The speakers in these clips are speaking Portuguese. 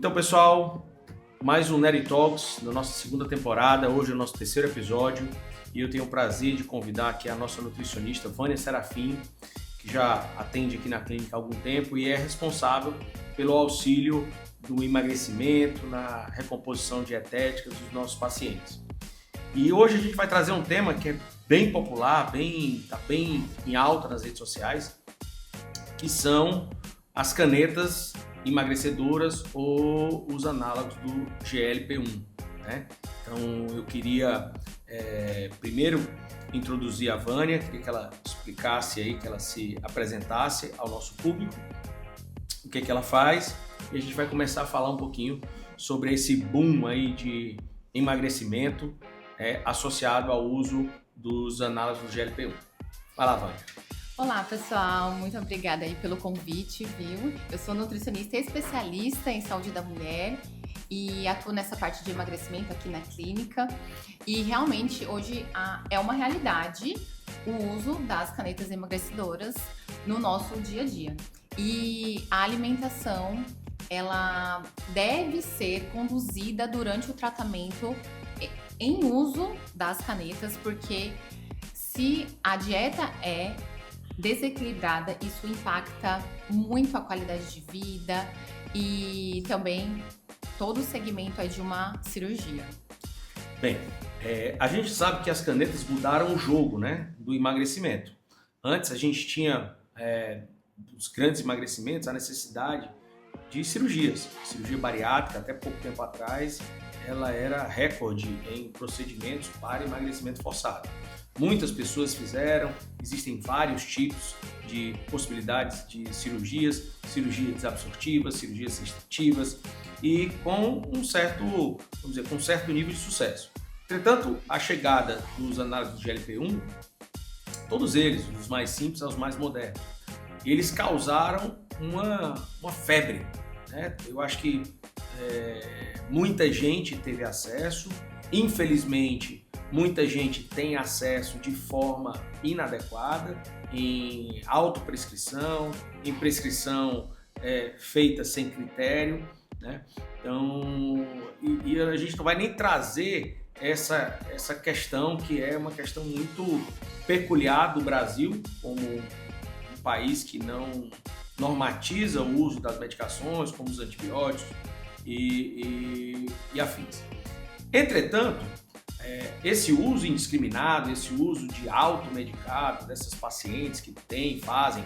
Então, pessoal, mais um Nerd Talks na nossa segunda temporada. Hoje é o nosso terceiro episódio e eu tenho o prazer de convidar aqui a nossa nutricionista Vânia Serafim, que já atende aqui na clínica há algum tempo e é responsável pelo auxílio do emagrecimento, na recomposição dietética dos nossos pacientes. E hoje a gente vai trazer um tema que é bem popular, está bem em alta nas redes sociais, que são as canetas emagrecedoras ou os análogos do GLP-1, né? Então eu queria primeiro introduzir a Vânia, queria que ela explicasse aí, que ela se apresentasse ao nosso público, o que ela faz, e a gente vai começar a falar um pouquinho sobre esse boom aí de emagrecimento associado ao uso dos análogos do GLP-1. Vai lá, Vânia. Olá, pessoal. Muito obrigada aí pelo convite, viu? Eu sou nutricionista e especialista em saúde da mulher e atuo nessa parte de emagrecimento aqui na clínica. E realmente hoje é uma realidade o uso das canetas emagrecedoras no nosso dia a dia. E a alimentação, ela deve ser conduzida durante o tratamento em uso das canetas, porque se a dieta é desequilibrada, isso impacta muito a qualidade de vida e também todo o segmento é de uma cirurgia. Bem, a gente sabe que as canetas mudaram o jogo, né, do emagrecimento. Antes a gente tinha, dos grandes emagrecimentos, a necessidade de cirurgias. A cirurgia bariátrica, até pouco tempo atrás, ela era recorde em procedimentos para emagrecimento forçado. Muitas pessoas fizeram, existem vários tipos de possibilidades de cirurgias desabsortivas, cirurgias restritivas e com um certo nível de sucesso. Entretanto, a chegada dos análogos do GLP-1, todos eles, os mais simples aos mais modernos, eles causaram uma febre, né? Eu acho que muita gente teve acesso, infelizmente, muita gente tem acesso de forma inadequada, em autoprescrição, em prescrição feita sem critério, né? Então, e a gente não vai nem trazer essa questão, que é uma questão muito peculiar do Brasil, como um país que não normatiza o uso das medicações, como os antibióticos e afins. Entretanto, esse uso indiscriminado, esse uso de automedicado dessas pacientes que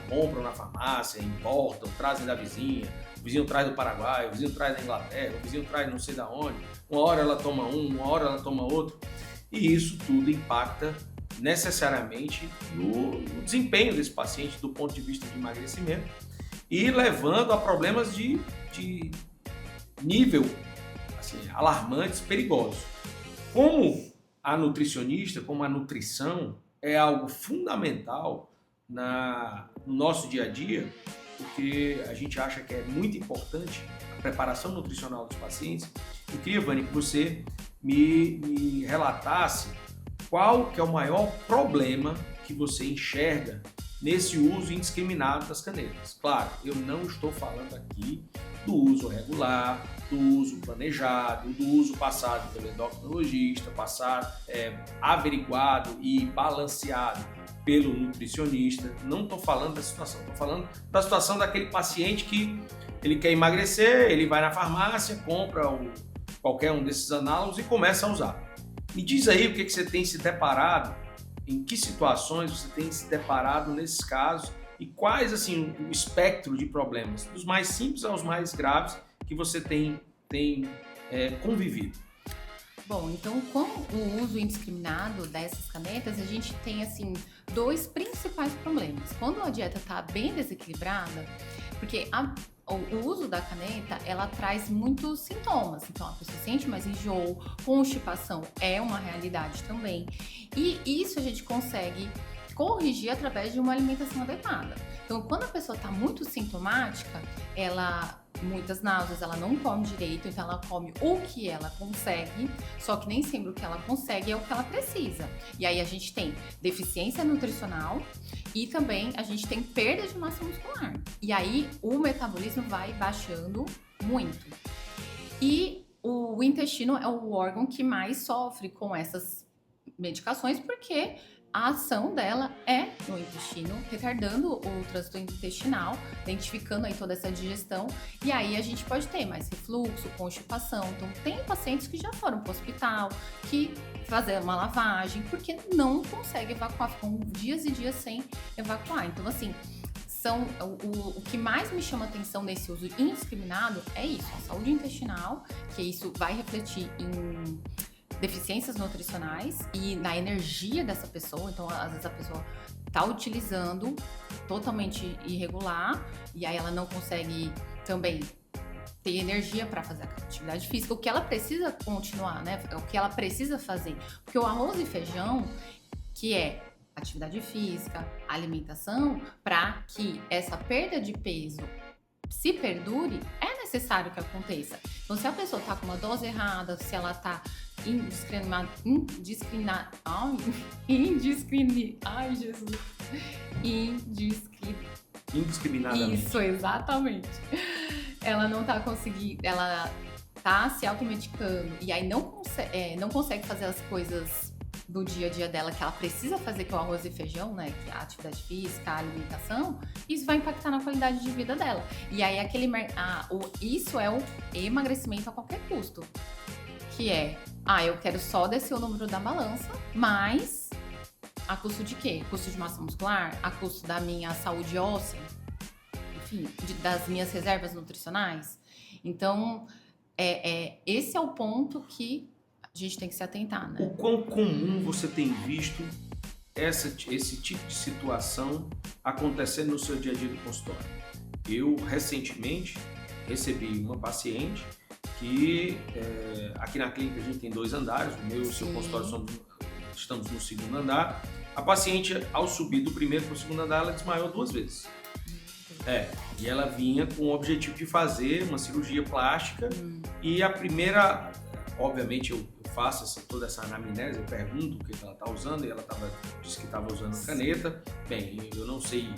compram na farmácia, importam, trazem da vizinha, o vizinho traz do Paraguai, o vizinho traz da Inglaterra, o vizinho traz não sei da onde, uma hora ela toma uma hora ela toma outro, e isso tudo impacta necessariamente no desempenho desse paciente do ponto de vista de emagrecimento e levando a problemas de nível assim, alarmantes, perigosos. Como a nutricionista, como a nutrição é algo fundamental no nosso dia a dia, porque a gente acha que é muito importante a preparação nutricional dos pacientes, eu queria, Vânia, que você me relatasse qual que é o maior problema que você enxerga nesse uso indiscriminado das canetas. Claro, eu não estou falando aqui do uso regular, do uso planejado, do uso passado pelo endocrinologista, averiguado e balanceado pelo nutricionista. Não estou falando dessa situação, estou falando da situação daquele paciente que ele quer emagrecer, ele vai na farmácia, compra qualquer um desses análogos e começa a usar. Me diz aí o que você tem se deparado, em que situações você tem se deparado nesses casos e quais assim, o espectro de problemas, dos mais simples aos mais graves, que você tem convivido. Bom, então com o uso indiscriminado dessas canetas, a gente tem assim dois principais problemas. Quando a dieta está bem desequilibrada, porque o uso da caneta, ela traz muitos sintomas. Então, a pessoa sente mais enjoo, constipação é uma realidade também. E isso a gente consegue corrigir através de uma alimentação adequada. Então, quando a pessoa está muito sintomática, muitas náuseas, ela não come direito, então ela come o que ela consegue, só que nem sempre o que ela consegue é o que ela precisa. E aí a gente tem deficiência nutricional e também a gente tem perda de massa muscular. E aí o metabolismo vai baixando muito. E o intestino é o órgão que mais sofre com essas medicações, porque a ação dela é no intestino, retardando o trânsito intestinal, identificando aí toda essa digestão, e aí a gente pode ter mais refluxo, constipação. Então, tem pacientes que já foram para o hospital, que fazer uma lavagem, porque não consegue evacuar, ficam dias e dias sem evacuar. Então, assim, o que mais me chama atenção nesse uso indiscriminado é isso, a saúde intestinal, que isso vai refletir em deficiências nutricionais e na energia dessa pessoa. Então, às vezes a pessoa tá utilizando totalmente irregular e aí ela não consegue também ter energia para fazer a atividade física, o que ela precisa continuar, né? O que ela precisa fazer. Porque o arroz e feijão, que é atividade física, alimentação, para que essa perda de peso se perdure, é necessário que aconteça. Então, se a pessoa tá com uma dose errada, se ela tá Indiscriminadamente. Isso, exatamente. Ela não tá conseguindo, ela tá se automedicando e aí não consegue fazer as coisas do dia a dia dela que ela precisa fazer, que é o arroz e feijão, né? Que é a atividade física, a alimentação, isso vai impactar na qualidade de vida dela. E aí isso é o emagrecimento a qualquer custo. Que é, eu quero só descer o número da balança, mas a custo de quê? Custo de massa muscular? A custo da minha saúde óssea? Enfim, das minhas reservas nutricionais? Então, esse é o ponto que a gente tem que se atentar, né? O quão comum você tem visto esse tipo de situação acontecendo no seu dia a dia do consultório? Eu, recentemente, recebi uma paciente que aqui na clínica a gente tem 2 andares, o meu e o seu consultório estamos no 2º andar. A paciente, ao subir do 1º para o 2º andar, ela desmaiou 2 vezes. E ela vinha com o objetivo de fazer uma cirurgia plástica e a primeira, obviamente eu faço toda essa anamnese, eu pergunto o que ela está usando e ela disse que estava usando caneta. Bem, eu não sei,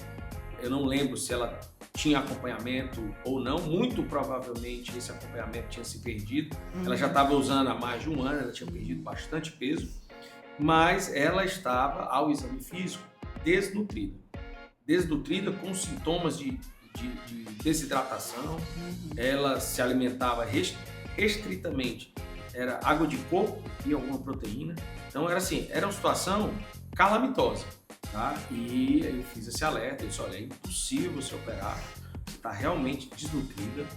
eu não lembro se ela tinha acompanhamento ou não, muito provavelmente esse acompanhamento tinha se perdido. Ela já estava usando há mais de 1 ano, ela tinha perdido bastante peso, mas ela estava, ao exame físico, desnutrida com sintomas de desidratação. Ela se alimentava restritamente, era água de coco e alguma proteína. Então era uma situação calamitosa. Tá? E eu fiz esse alerta, eu disse, olha, é impossível você operar, você está realmente desnutrida,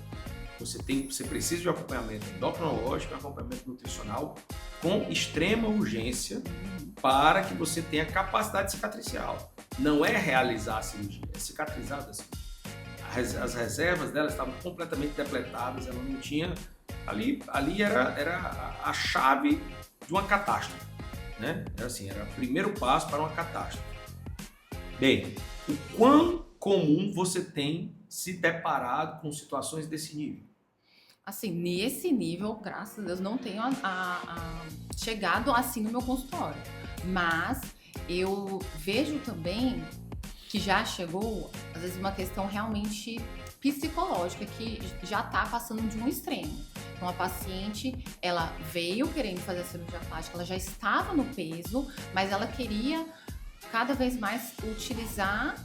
você precisa de um acompanhamento endocrinológico, um acompanhamento nutricional com extrema urgência para que você tenha capacidade cicatricial. Não é realizar a cirurgia, é cicatrizar da cirurgia. As reservas dela estavam completamente depletadas, ela não tinha... Ali era a chave de uma catástrofe, né? Era o primeiro passo para uma catástrofe. Bem, o quão comum você tem se deparado com situações desse nível? Assim, nesse nível, graças a Deus, não tenho chegado assim no meu consultório. Mas eu vejo também que já chegou, às vezes, uma questão realmente psicológica que já está passando de um extremo. Então, a paciente, ela veio querendo fazer a cirurgia plástica, ela já estava no peso, mas ela queria cada vez mais utilizar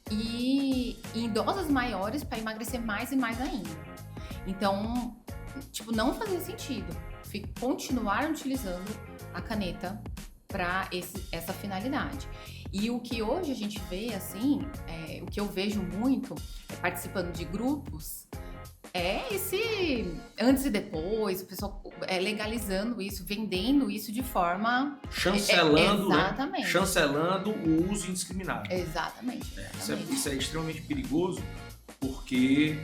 e em doses maiores para emagrecer mais e mais ainda. Então, não fazia sentido continuar utilizando a caneta para essa finalidade. E o que hoje a gente vê, assim, o que eu vejo muito participando de grupos, é esse antes e depois, o pessoal legalizando isso, vendendo isso de forma... Chancelando, exatamente. Né? Chancelando o uso indiscriminado. Exatamente. Isso é extremamente perigoso, porque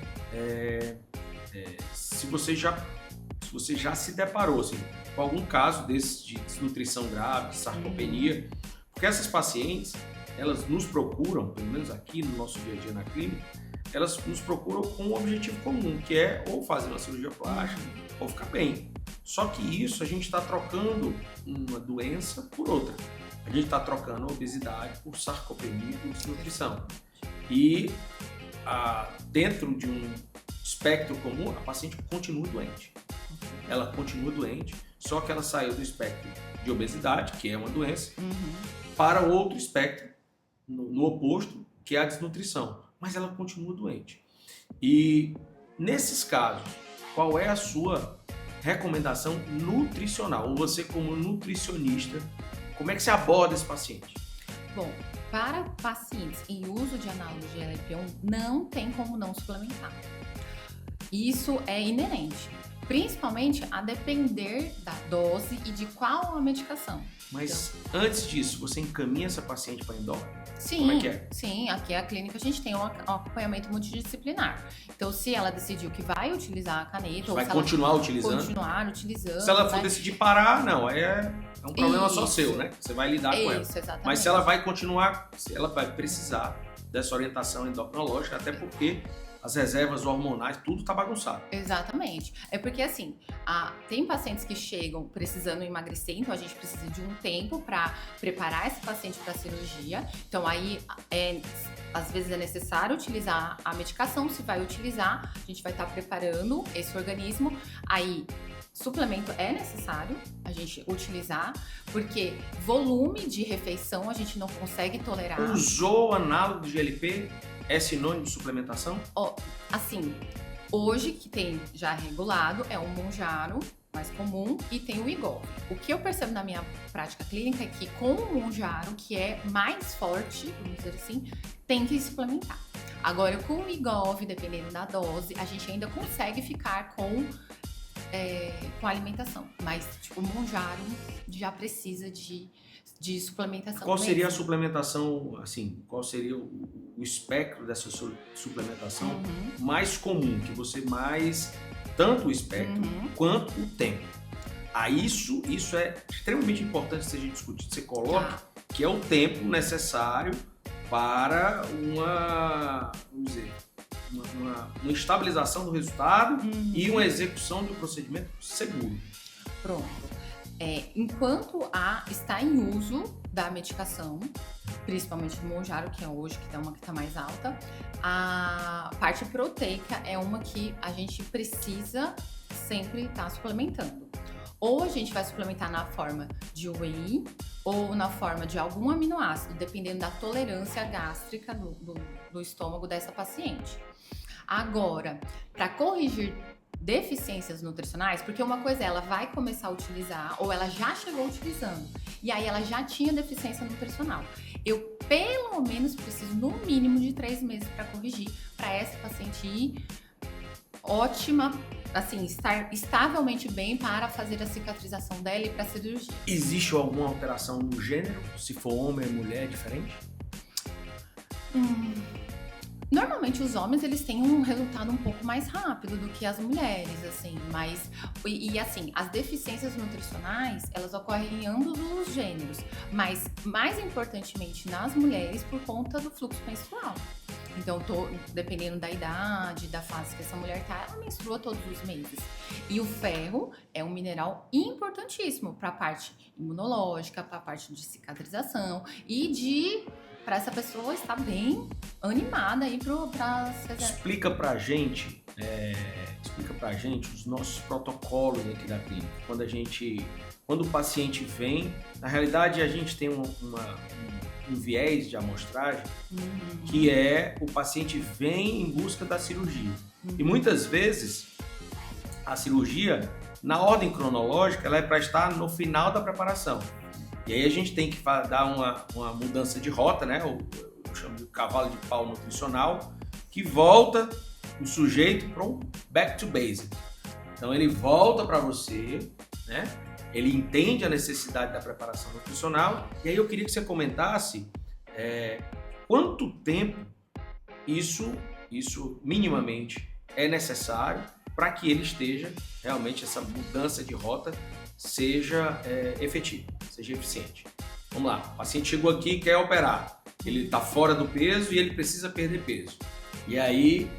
se você já se deparou assim, com algum caso desse de desnutrição grave, de sarcopenia, porque essas pacientes, elas nos procuram, pelo menos aqui no nosso dia a dia na clínica, elas nos procuram com um objetivo comum, que é ou fazer uma cirurgia plástica ou ficar bem. Só que isso a gente está trocando uma doença por outra. A gente está trocando a obesidade por sarcopenia e por desnutrição. E dentro de um espectro comum, a paciente continua doente. ela continua doente, só que ela saiu do espectro de obesidade, que é uma doença, para outro espectro, no oposto, que é a desnutrição. Mas ela continua doente. E nesses casos, qual é a sua recomendação nutricional? Ou você, como nutricionista, como é que você aborda esse paciente? Bom, para pacientes em uso de análogo de GLP-1, não tem como não suplementar. Isso é inerente, principalmente a depender da dose e de qual a medicação. Mas antes disso, você encaminha essa paciente para endócrino? Sim, como é que é? Sim, aqui a clínica a gente tem um acompanhamento multidisciplinar. Então, se ela decidiu que vai utilizar a caneta, ou vai se continuar ela utilizando? Continuar utilizando. Se ela for decidir parar, não, aí é um problema só seu, né? Você vai lidar com ela. Exatamente. Mas se ela vai continuar, ela vai precisar dessa orientação endocrinológica, até porque as reservas hormonais, tudo tá bagunçado. Exatamente. É porque assim, tem pacientes que chegam precisando emagrecer, então a gente precisa de um tempo para preparar esse paciente para a cirurgia. Então aí, às vezes é necessário utilizar a medicação. Se vai utilizar, a gente vai estar preparando esse organismo. Aí, suplemento é necessário a gente utilizar, porque volume de refeição a gente não consegue tolerar. Usou análogo de GLP? É sinônimo de suplementação? Assim, hoje que tem já regulado é o Mounjaro, mais comum, e tem o Wegovy. O que eu percebo na minha prática clínica é que com o Mounjaro, que é mais forte, vamos dizer assim, tem que suplementar. Agora, com o Wegovy, dependendo da dose, a gente ainda consegue ficar com a alimentação. Mas, tipo, o Mounjaro já precisa de suplementação. Qual seria a suplementação, assim, qual seria o espectro dessa suplementação mais comum, que você mais, tanto o espectro quanto o tempo? Isso é extremamente importante seja discutido. Você coloca que é o tempo necessário para uma estabilização do resultado e uma execução de um procedimento seguro. Pronto. Enquanto está em uso da medicação, principalmente do Mounjaro, que é hoje que é uma que está mais alta, a parte proteica é uma que a gente precisa sempre estar suplementando. Ou a gente vai suplementar na forma de whey ou na forma de algum aminoácido, dependendo da tolerância gástrica do estômago dessa paciente. Agora, para corrigir deficiências nutricionais, porque uma coisa ela vai começar a utilizar, ou ela já chegou utilizando, e aí ela já tinha deficiência nutricional. Eu, pelo menos, preciso, no mínimo, de 3 meses para corrigir, para essa paciente ir ótima, assim, estar estavelmente bem para fazer a cicatrização dela e para a cirurgia. Existe alguma alteração no gênero? Se for homem ou mulher, é diferente? Normalmente os homens eles têm um resultado um pouco mais rápido do que as mulheres, assim, mas assim, as deficiências nutricionais, elas ocorrem em ambos os gêneros, mas mais importantemente nas mulheres por conta do fluxo menstrual. Então, dependendo da idade, da fase que essa mulher tá, ela menstrua todos os meses. E o ferro é um mineral importantíssimo para a parte imunológica, para a parte de cicatrização e para essa pessoa estar bem animada aí para Explica pra gente os nossos protocolos aqui da clínica. Quando o paciente vem, na realidade a gente tem um viés de amostragem que é o paciente vem em busca da cirurgia. E muitas vezes a cirurgia, na ordem cronológica, ela é para estar no final da preparação. E aí a gente tem que dar uma mudança de rota, né? Eu chamo de cavalo de pau nutricional, que volta o sujeito para um back to basic. Então ele volta para você, né? Ele entende a necessidade da preparação nutricional. E aí eu queria que você comentasse quanto tempo isso minimamente é necessário para que ele esteja realmente, essa mudança de rota seja efetiva, seja eficiente. Vamos lá, o paciente chegou aqui e quer operar. Ele está fora do peso e ele precisa perder peso. E aí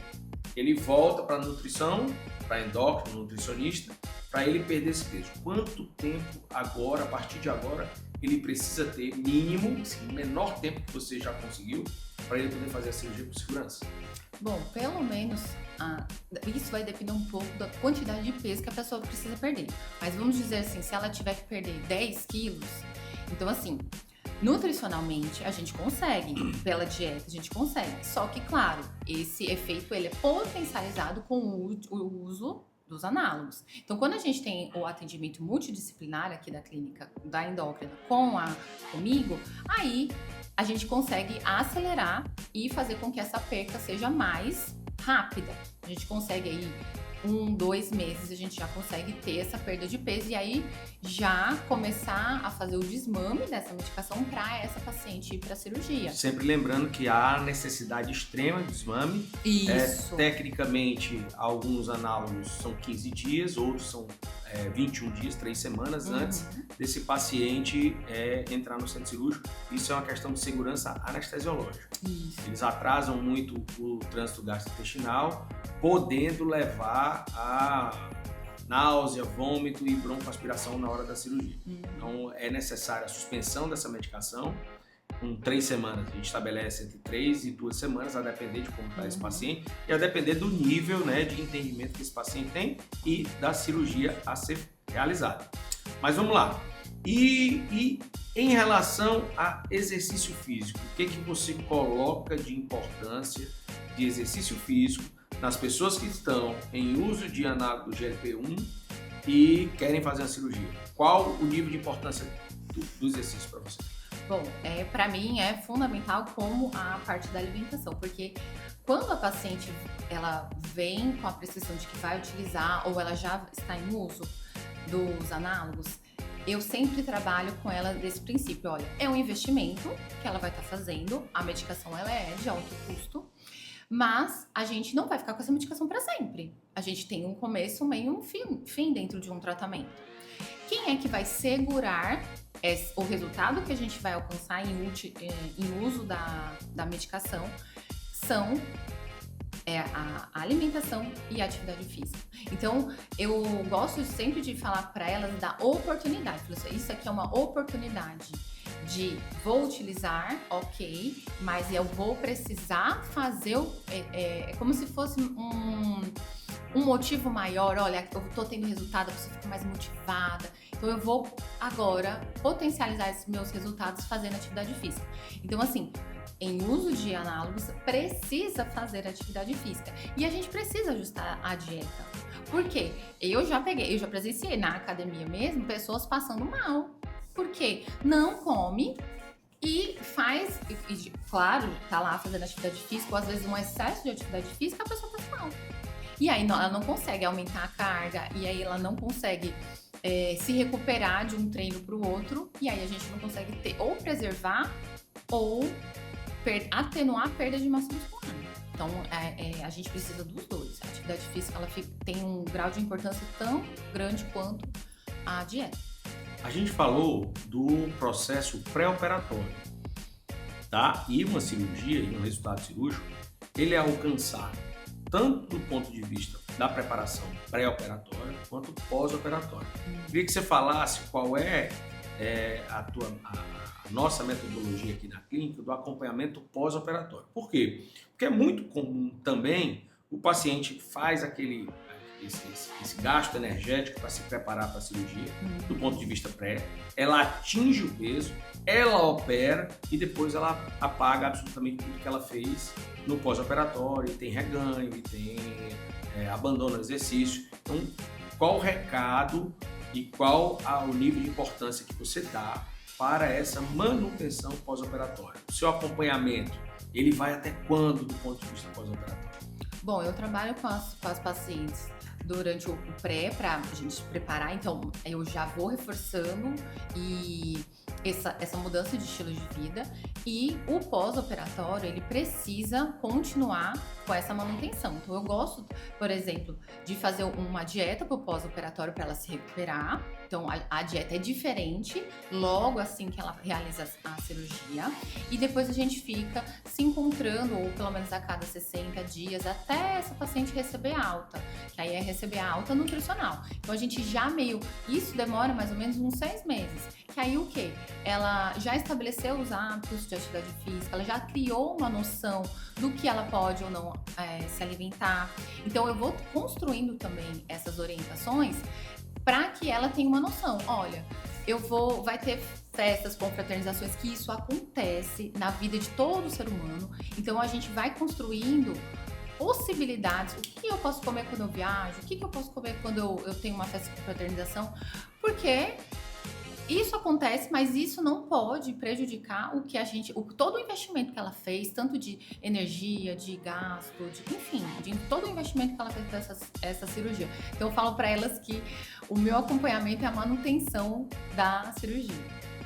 ele volta para a nutrição, para endócrino, nutricionista, para ele perder esse peso. Quanto tempo agora, a partir de agora, ele precisa ter mínimo, o menor tempo que você já conseguiu, para ele poder fazer a cirurgia com segurança? Bom, pelo menos isso vai depender um pouco da quantidade de peso que a pessoa precisa perder. Mas vamos dizer assim, se ela tiver que perder 10 quilos, então assim, nutricionalmente a gente consegue, pela dieta a gente consegue. Só que, claro, esse efeito ele é potencializado com o uso dos análogos. Então, quando a gente tem o atendimento multidisciplinar aqui da clínica da endócrina comigo, aí a gente consegue acelerar e fazer com que essa perca seja mais rápida. A gente consegue aí 2 meses, a gente já consegue ter essa perda de peso e aí já começar a fazer o desmame dessa medicação para essa paciente ir para a cirurgia. Sempre lembrando que há necessidade extrema de desmame. Isso. Tecnicamente, alguns análogos são 15 dias, outros são 21 dias, 3 semanas antes desse paciente entrar no centro cirúrgico. Isso é uma questão de segurança anestesiológica. Isso. Eles atrasam muito o trânsito gastrointestinal, podendo levar a náusea, vômito e broncoaspiração na hora da cirurgia. Então, é necessária a suspensão dessa medicação. Com 3 semanas, a gente estabelece entre 3 e 2 semanas, a depender de como está esse paciente e a depender do nível, né, de entendimento que esse paciente tem e da cirurgia a ser realizada. Mas vamos lá. E em relação a exercício físico, o que você coloca de importância de exercício físico nas pessoas que estão em uso de análogo GLP-1 e querem fazer a cirurgia? Qual o nível de importância do exercício para você? Bom, para mim é fundamental como a parte da alimentação, porque quando a paciente ela vem com a prescrição de que vai utilizar ou ela já está em uso dos análogos, eu sempre trabalho com ela desse princípio. Olha, é um investimento que ela vai estar fazendo, a medicação ela é de alto custo, mas a gente não vai ficar com essa medicação para sempre. A gente tem um começo, um meio e um fim dentro de um tratamento. Quem é que vai segurar o resultado que a gente vai alcançar em uso da medicação são a alimentação e a atividade física. Então, eu gosto sempre de falar para elas da oportunidade. Isso aqui é uma oportunidade de vou utilizar, ok, mas eu vou precisar fazer, como se fosse um motivo maior. Olha, eu tô tendo resultado, você fica mais motivada. Então, eu vou agora potencializar esses meus resultados fazendo atividade física. Então, assim, em uso de análogos, precisa fazer atividade física. E a gente precisa ajustar a dieta. Por quê? Eu já presenciei na academia mesmo, pessoas passando mal. Por quê? Não come e faz, claro, tá lá fazendo atividade física, ou às vezes um excesso de atividade física, a pessoa passa mal. E aí ela não consegue aumentar a carga, e aí ela não consegue se recuperar de um treino para o outro, e aí a gente não consegue ou preservar ou atenuar a perda de massa muscular. Então, a gente precisa dos dois. A atividade física ela tem um grau de importância tão grande quanto a dieta. A gente falou do processo pré-operatório, tá? E uma cirurgia e um resultado cirúrgico, ele é alcançado tanto do ponto de vista da preparação pré-operatória quanto pós-operatória. Queria que você falasse qual é a nossa metodologia aqui na clínica do acompanhamento pós-operatório. Por quê? Porque é muito comum também o paciente faz esse gasto energético para se preparar para a cirurgia, do ponto de vista pré, ela atinge o peso, ela opera e depois ela apaga absolutamente tudo que ela fez no pós-operatório, e tem reganho, e tem abandono do exercício. Então, qual o recado e qual o nível de importância que você dá para essa manutenção pós-operatória? O seu acompanhamento, ele vai até quando do ponto de vista pós-operatório? Bom, eu trabalho com as pacientes durante o pré para a gente se preparar, então eu já vou reforçando e essa mudança de estilo de vida, e o pós-operatório ele precisa continuar com essa manutenção. Então eu gosto, por exemplo, de fazer uma dieta para o pós-operatório para ela se recuperar. Então a dieta é diferente logo assim que ela realiza a cirurgia, e depois a gente fica se encontrando, ou pelo menos a cada 60 dias, até essa paciente receber alta, que aí é receber a alta nutricional. Então a gente já isso demora mais ou menos uns 6 meses, que aí o quê? Ela já estabeleceu os hábitos de atividade física, ela já criou uma noção do que ela pode ou não se alimentar. Então eu vou construindo também essas orientações para que ela tenha uma noção. Olha, vai ter festas, confraternizações, que isso acontece na vida de todo ser humano. Então a gente vai construindo possibilidades. O que eu posso comer quando eu viajo? O que eu posso comer quando eu tenho uma festa de confraternização? Porque isso acontece, mas isso não pode prejudicar todo o investimento que ela fez, tanto de energia, de gasto, enfim, de todo o investimento que ela fez essa cirurgia. Então eu falo para elas que o meu acompanhamento é a manutenção da cirurgia.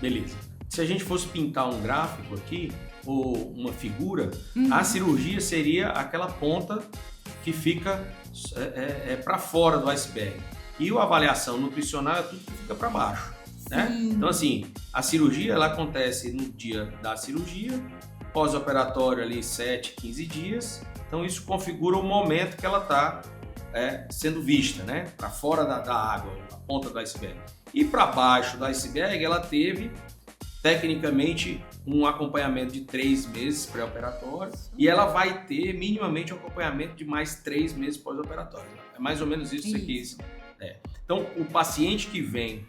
Beleza. Se a gente fosse pintar um gráfico aqui, ou uma figura, a cirurgia seria aquela ponta que fica para fora do iceberg. E a avaliação nutricional é tudo que fica para baixo. Né? Então, assim, a cirurgia ela acontece no dia da cirurgia, pós-operatório ali 7, 15 dias. Então, isso configura o momento que ela está sendo vista, né? Para fora da água, a ponta do iceberg. E para baixo do iceberg, ela teve, tecnicamente, um acompanhamento de 3 meses pré-operatório e ela vai ter minimamente um acompanhamento de mais 3 meses pós-operatório. É mais ou menos isso aqui. Então, o paciente que vem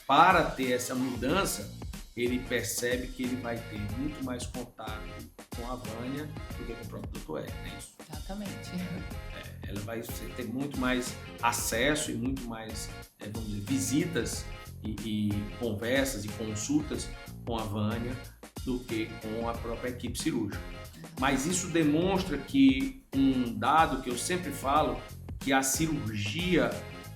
para ter essa mudança, ele percebe que ele vai ter muito mais contato com a Vânia do que com o próprio Dr. Hélio, é isso? Exatamente. Ela vai ter muito mais acesso e muito mais, vamos dizer, visitas e conversas e consultas com a Vânia do que com a própria equipe cirúrgica. Mas isso demonstra que um dado que eu sempre falo, que a cirurgia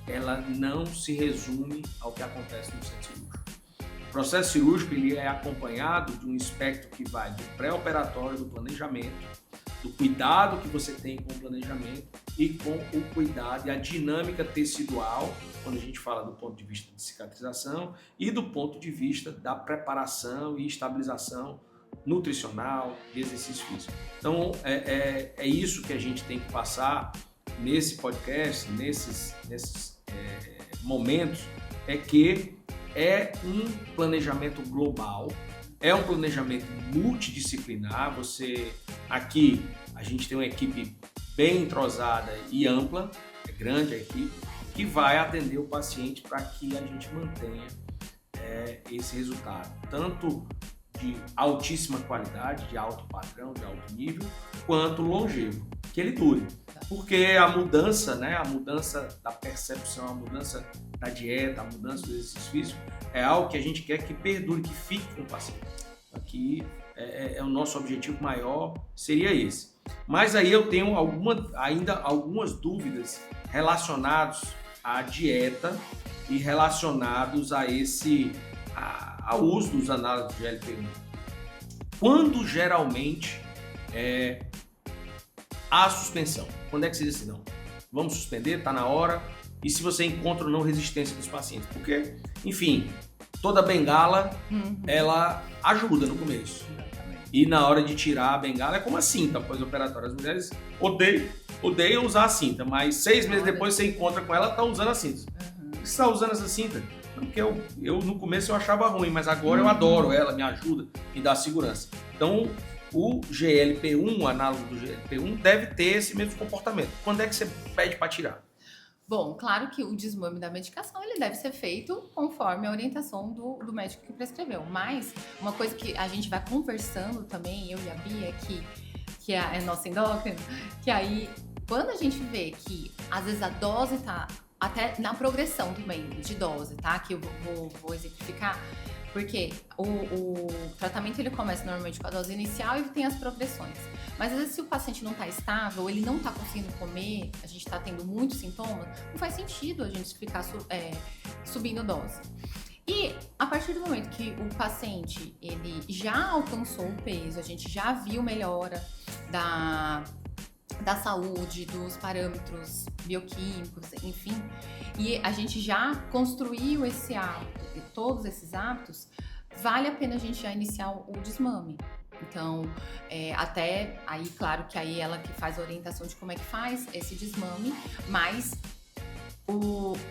ela não se resume ao que acontece no centro cirúrgico. O processo cirúrgico ele é acompanhado de um espectro que vai do pré-operatório, do planejamento, do cuidado que você tem com o planejamento e com o cuidado e a dinâmica tecidual, quando a gente fala do ponto de vista de cicatrização e do ponto de vista da preparação e estabilização nutricional e exercício físico. Então, é isso que a gente tem que passar nesse podcast, nesses momentos, é que é um planejamento global, é um planejamento multidisciplinar. Aqui a gente tem uma equipe bem entrosada e ampla, é grande a equipe, que vai atender o paciente para que a gente mantenha esse resultado, tanto de altíssima qualidade, de alto padrão, de alto nível, quanto longevo, que ele dure. Porque a mudança, né, a mudança da percepção, a mudança da dieta, a mudança do exercício físico é algo que a gente quer que perdure, que fique com o paciente. Aqui o nosso objetivo maior seria esse. Mas aí eu tenho ainda algumas dúvidas relacionadas à dieta e relacionados ao uso dos análogos de GLP-1. Quando geralmente há suspensão? Quando é que você diz assim, não, vamos suspender, está na hora, e se você encontra ou não resistência dos pacientes? Porque, enfim, toda bengala, ela ajuda no começo. E na hora de tirar a bengala é como a cinta pós-operatória. As mulheres odeiam usar a cinta, mas 6 meses depois você encontra com ela, está usando a cinta. Por que você está usando essa cinta? Porque eu no começo eu achava ruim, mas agora eu adoro ela, me ajuda, me dá segurança. Então, o GLP-1, o análogo do GLP-1, deve ter esse mesmo comportamento. Quando é que você pede para tirar? Bom, claro que o desmame da medicação ele deve ser feito conforme a orientação do médico que prescreveu. Mas uma coisa que a gente vai conversando também, eu e a Bia, que é a nossa endócrina, que aí quando a gente vê que às vezes a dose tá até na progressão também de dose, tá? Que eu vou exemplificar. Porque o tratamento ele começa normalmente com a dose inicial e tem as progressões. Mas às vezes se o paciente não está estável, ele não está conseguindo comer, a gente está tendo muitos sintomas, não faz sentido a gente ficar subindo dose. E a partir do momento que o paciente ele já alcançou o peso, a gente já viu melhora da saúde, dos parâmetros bioquímicos, enfim, e a gente já construiu esse hábito, e todos esses hábitos, vale a pena a gente já iniciar o desmame. Então, até aí, claro que aí ela que faz a orientação de como é que faz esse desmame, mas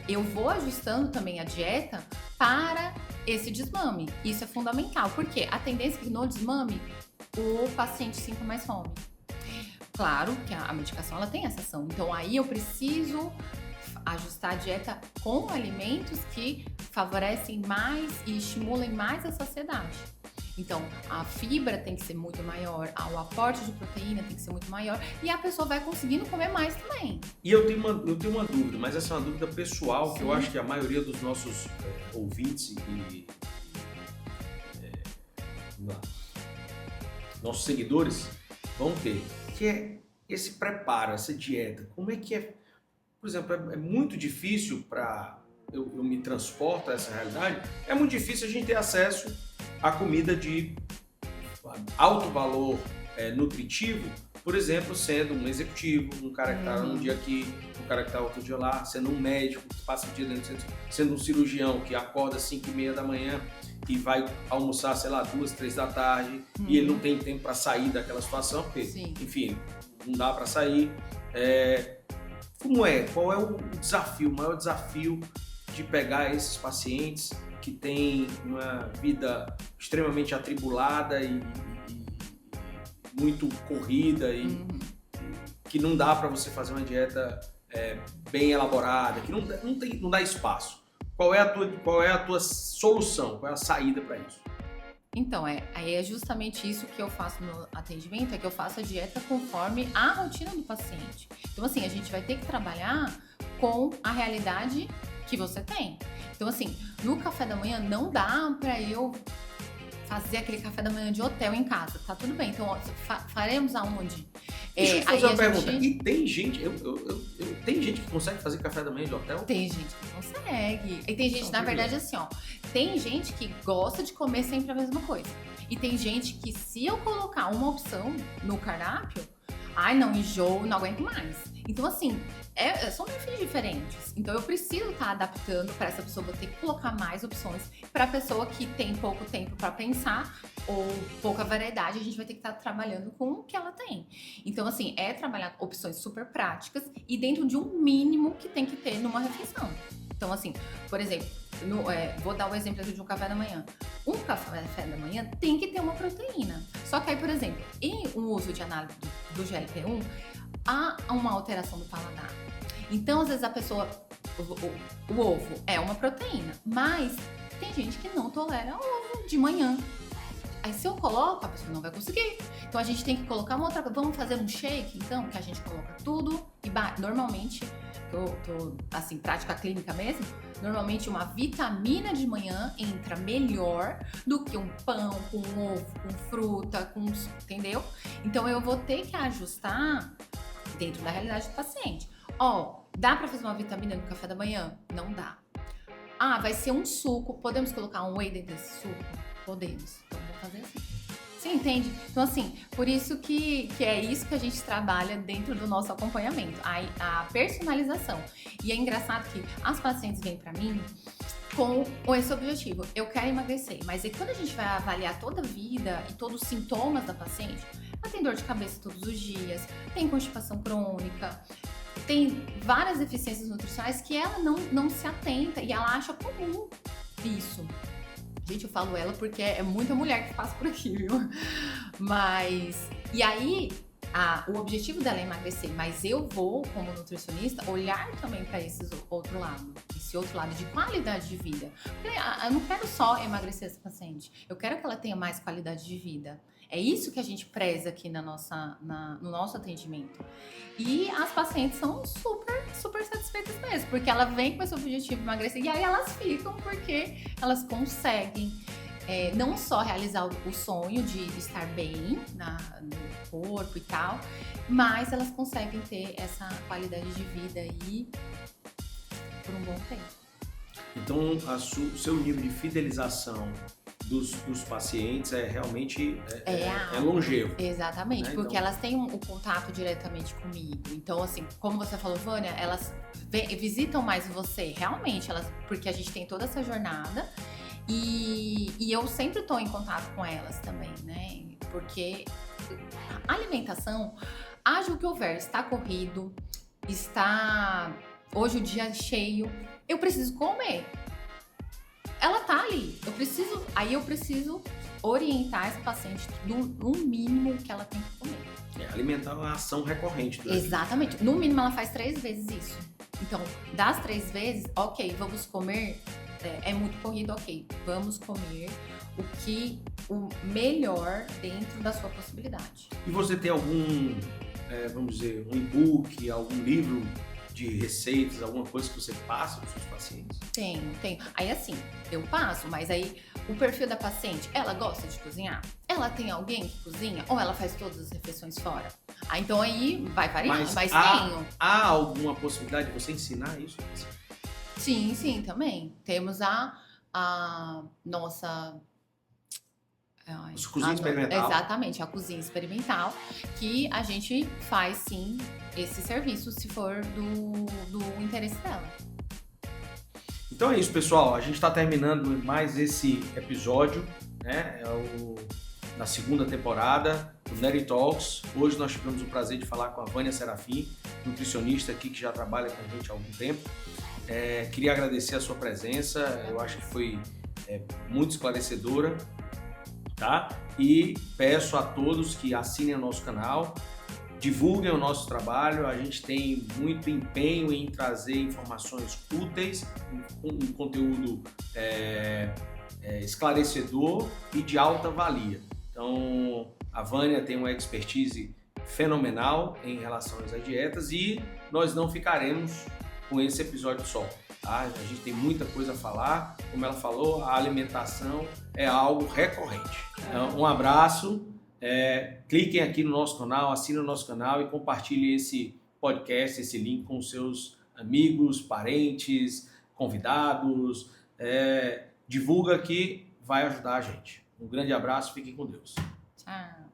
eu vou ajustando também a dieta para esse desmame. Isso é fundamental, porque a tendência é que no desmame o paciente sinta mais fome. Claro que a medicação ela tem essa ação, então aí eu preciso ajustar a dieta com alimentos que favorecem mais e estimulem mais a saciedade. Então, a fibra tem que ser muito maior, o aporte de proteína tem que ser muito maior e a pessoa vai conseguindo comer mais também. E eu tenho uma dúvida, mas essa é uma dúvida pessoal. Sim. Que eu acho que a maioria dos nossos ouvintes e nossos seguidores vão ter, que é esse preparo, essa dieta. Como é que é? Por exemplo, é muito difícil para eu me transportar a essa realidade, é muito difícil a gente ter acesso a comida de alto valor nutritivo, por exemplo, sendo um executivo, um cara que está um dia aqui, um cara que está outro dia lá, sendo um médico que passa o dia dentro, sendo um cirurgião que acorda às 5h30 da manhã e vai almoçar, sei lá, 2, 3 da tarde, e ele não tem tempo para sair daquela situação, porque, enfim, não dá para sair. Como é? Qual é o desafio, o maior desafio de pegar esses pacientes que têm uma vida extremamente atribulada e muito corrida e que não dá para você fazer uma dieta bem elaborada, que não dá espaço. Qual é a tua solução? Qual é a saída para isso? Então, aí é justamente isso que eu faço no atendimento, é que eu faço a dieta conforme a rotina do paciente. Então, assim, a gente vai ter que trabalhar com a realidade que você tem. Então, assim, no café da manhã não dá pra eu fazer aquele café da manhã de hotel em casa, tá tudo bem. Então, faremos aonde? Deixa eu te fazer uma pergunta. E tem gente, tem gente que consegue fazer café da manhã de hotel? Tem gente que consegue. E tem gente, na verdade, assim, ó. Tem gente que gosta de comer sempre a mesma coisa. E tem gente que, se eu colocar uma opção no cardápio, não enjoo, não aguento mais. Então, assim, são perfis diferentes. Então, eu preciso estar adaptando para essa pessoa. Vou ter que colocar mais opções. Para a pessoa que tem pouco tempo para pensar ou pouca variedade, a gente vai ter que estar trabalhando com o que ela tem. Então, assim, trabalhar opções super práticas e dentro de um mínimo que tem que ter numa refeição. Então, assim, por exemplo, vou dar o exemplo aqui de um café da manhã. Um café da manhã tem que ter uma proteína. Só que aí, por exemplo, em um uso de análise do GLP-1, há uma alteração do paladar. Então, às vezes a pessoa, o ovo é uma proteína, mas tem gente que não tolera ovo de manhã. Aí se eu coloco, a pessoa não vai conseguir. Então a gente tem que colocar uma outra coisa. Vamos fazer um shake, então, que a gente coloca tudo e normalmente, tô assim, prática clínica mesmo, normalmente uma vitamina de manhã entra melhor do que um pão com ovo, com fruta, entendeu? Então eu vou ter que ajustar dentro da realidade do paciente. Dá pra fazer uma vitamina no café da manhã? Não dá. Vai ser um suco. Podemos colocar um whey dentro desse suco? Podemos. Então vamos fazer assim. Você entende? Então, assim, por isso que é isso que a gente trabalha dentro do nosso acompanhamento, a personalização. E é engraçado que as pacientes vêm pra mim com esse objetivo. Eu quero emagrecer, mas aí quando a gente vai avaliar toda a vida e todos os sintomas da paciente, ela tem dor de cabeça todos os dias, tem constipação crônica, tem várias deficiências nutricionais que ela não se atenta e ela acha comum isso. Gente, eu falo ela porque é muita mulher que passa por aqui, viu? E aí, o objetivo dela é emagrecer, mas eu vou, como nutricionista, olhar também para esse outro lado de qualidade de vida. Porque eu não quero só emagrecer essa paciente, eu quero que ela tenha mais qualidade de vida. É isso que a gente preza aqui no nosso atendimento. E as pacientes são super, super satisfeitas mesmo, porque ela vem com esse objetivo de emagrecer e aí elas ficam porque elas conseguem não só realizar o sonho de estar bem no corpo e tal, mas elas conseguem ter essa qualidade de vida aí por um bom tempo. Então, o seu nível de fidelização dos pacientes realmente longevo. Exatamente, porque elas têm o contato diretamente comigo. Então, assim, como você falou, Vânia, elas visitam mais você, realmente, porque a gente tem toda essa jornada e eu sempre estou em contato com elas também, né? Porque a alimentação, haja o que houver, está corrido, hoje o dia é cheio, eu preciso comer. ela tá ali. Eu preciso orientar essa paciente no mínimo que ela tem que comer. Alimentar é uma ação recorrente. Exatamente. No mínimo, ela faz 3 vezes isso. Então, das 3 vezes, ok, vamos comer. É muito corrido, ok. Vamos comer o melhor dentro da sua possibilidade. E você tem algum, vamos dizer, um e-book, algum livro de receitas, alguma coisa que você passa para os seus pacientes? Tenho. Aí assim, eu passo, mas aí o perfil da paciente, ela gosta de cozinhar? Ela tem alguém que cozinha? Ou ela faz todas as refeições fora? Então aí vai variando, mas tenho. Há alguma possibilidade de você ensinar isso? Sim, também. Temos a nossa... Cozinha experimental. Exatamente, a cozinha experimental, que a gente faz sim esse serviço se for do interesse dela. Então é isso, pessoal. A gente está terminando mais esse episódio, né? Na segunda temporada do Neri Talks. Hoje nós tivemos o prazer de falar com a Vânia Serafim, nutricionista aqui que já trabalha com a gente há algum tempo. Queria agradecer a sua presença. Eu acho que foi muito esclarecedora. Tá? E peço a todos que assinem o nosso canal, divulguem o nosso trabalho. A gente tem muito empenho em trazer informações úteis, um conteúdo esclarecedor e de alta valia. Então, a Vânia tem uma expertise fenomenal em relação às dietas e nós não ficaremos com esse episódio só. Tá? A gente tem muita coisa a falar. Como ela falou, a alimentação é algo recorrente. Então, um abraço, cliquem aqui no nosso canal, assinem o nosso canal e compartilhem esse podcast, esse link com seus amigos, parentes, convidados. Divulga que vai ajudar a gente. Um grande abraço, fiquem com Deus. Tchau.